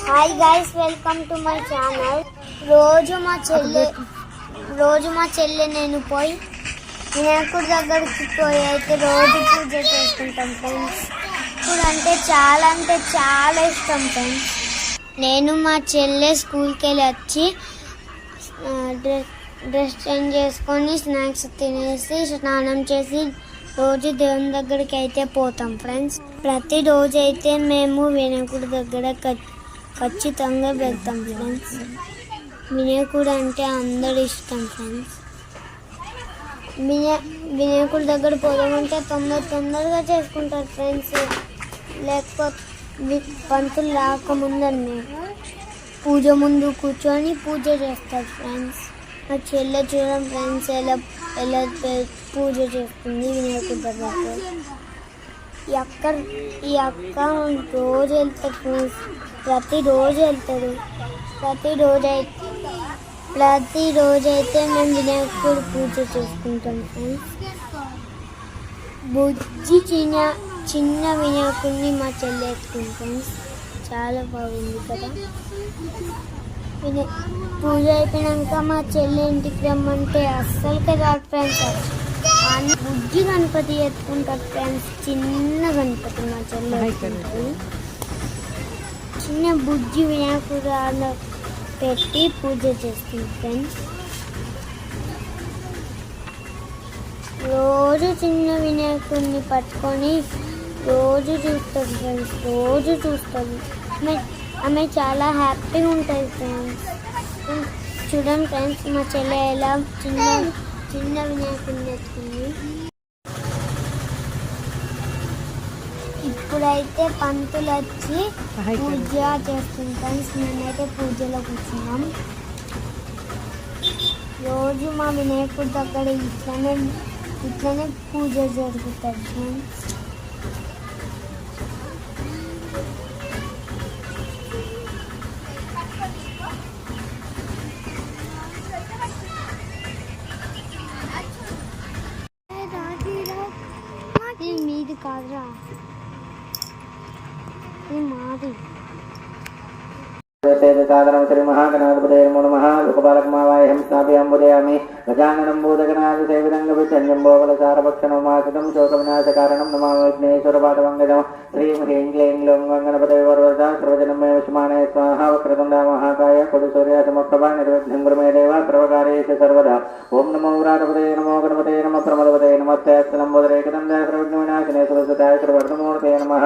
Hi guys, welcome to my channel. రోజు మా చెల్లె నేను పోయి వినాయకుడి దగ్గరికి పోయి అయితే రోజు పూజ చేసుకుంటాం ఫ్రెండ్స్. ఇప్పుడు అంటే చాలా ఇష్టం ఫ్రెండ్స్. నేను మా చెల్లె స్కూల్కి వెళ్ళి వచ్చి డ్రెస్ చేంజ్ చేసుకొని స్నాక్స్ తినేసి స్నానం చేసి రోజు దేవుని దగ్గరికి అయితే పోతాం ఫ్రెండ్స్. ప్రతిరోజు అయితే మేము వినాయకుడి దగ్గర ఖచ్చితంగా వెళ్తాం ఫ్రెండ్స్. వినాయకుడు అంటే అందరు ఇష్టం ఫ్రెండ్స్. వినాయకుడి దగ్గర పోదామంటే తొందరగా చేసుకుంటారు ఫ్రెండ్స్. లేకపోతే పంతులు రాకముందనే పూజ ముందు కూర్చొని పూజ చేస్తారు ఫ్రెండ్స్. మా చెల్లె చూడడం ఫ్రెండ్స్ ఎలా పూజ చేస్తుంది వినాయకుడి దగ్గర. ఈ అక్క రోజు వెళ్తాడు ఫ్రెండ్స్. ప్రతిరోజు అయితే మేము వినాయకుడు పూజ చేసుకుంటాం ఫ్రెండ్స్. బుజ్జి చిన్న వినాయకుడిని మా చెల్లి ఎత్తుకుంటాం. చాలా బాగుంది కదా. పూజ అయిపోయినాక మా చెల్లి ఇంటికి రమ్మంటే అస్సలుకే రాదు ఫ్రెండ్స్. బుజ్జి గణపతి ఎత్తుకుంటారు ఫ్రెండ్స్. చిన్న గణపతి మా చెల్లి చిన్న బుజ్జి వినాయకుడు పెట్టి పూజ చేస్తుంది ఫ్రెండ్స్. రోజు చిన్న వినాయకుడిని పట్టుకొని రోజు చూస్తుంది ఫ్రెండ్స్. రోజు చూస్తుంది. ఆమె చాలా హ్యాపీగా ఉంటుంది ఫ్రెండ్స్. చూడండి ఫ్రెండ్స్, మా చెల్లె ఎలా చిన్న వినాయకుడిని ఎత్తుకుంది. ఇప్పుడైతే పంతులు వచ్చి పూజ చేస్తుంది ఫ్రెండ్స్. మేమైతే పూజలో కూర్చున్నాం. రోజు మా వినాయకుడి దగ్గర ఇట్లనే పూజ జరుగుతుంది ఫ్రెండ్స్. మీది కాదురా, మాది. శ్రీ మహాగణాధిపతే నమో నమః. లోకపాలకమావాహ్యం స్థాపయామి గజాననం భూతగణాది సేవితంగవిచన్యంబోగలసారభక్షణమాసితం శోకవినాశకారణం నమామి విఘ్నేశ్వరపాదమంగళం. శ్రీం హ్రీం క్లీం గ్లౌం గణపతయే వరవరద సర్వజనమే వశమానే స్వాహా. వక్రతుండ మహాకాయ కొడుసూర్య సమప్రభ నిర్విఘ్నం కురు మే దేవ సర్వకార్యేషు సర్వదా. ఓం నమో వ్రాతపతయే నమో గణపతయే నమః ప్రమదపతయే నమస్తే నంబోదరేకదండాయ ప్రవిఘ్నవినాశనే సురసుతాయ శ్రీవర్ధమూర్తయే నమః.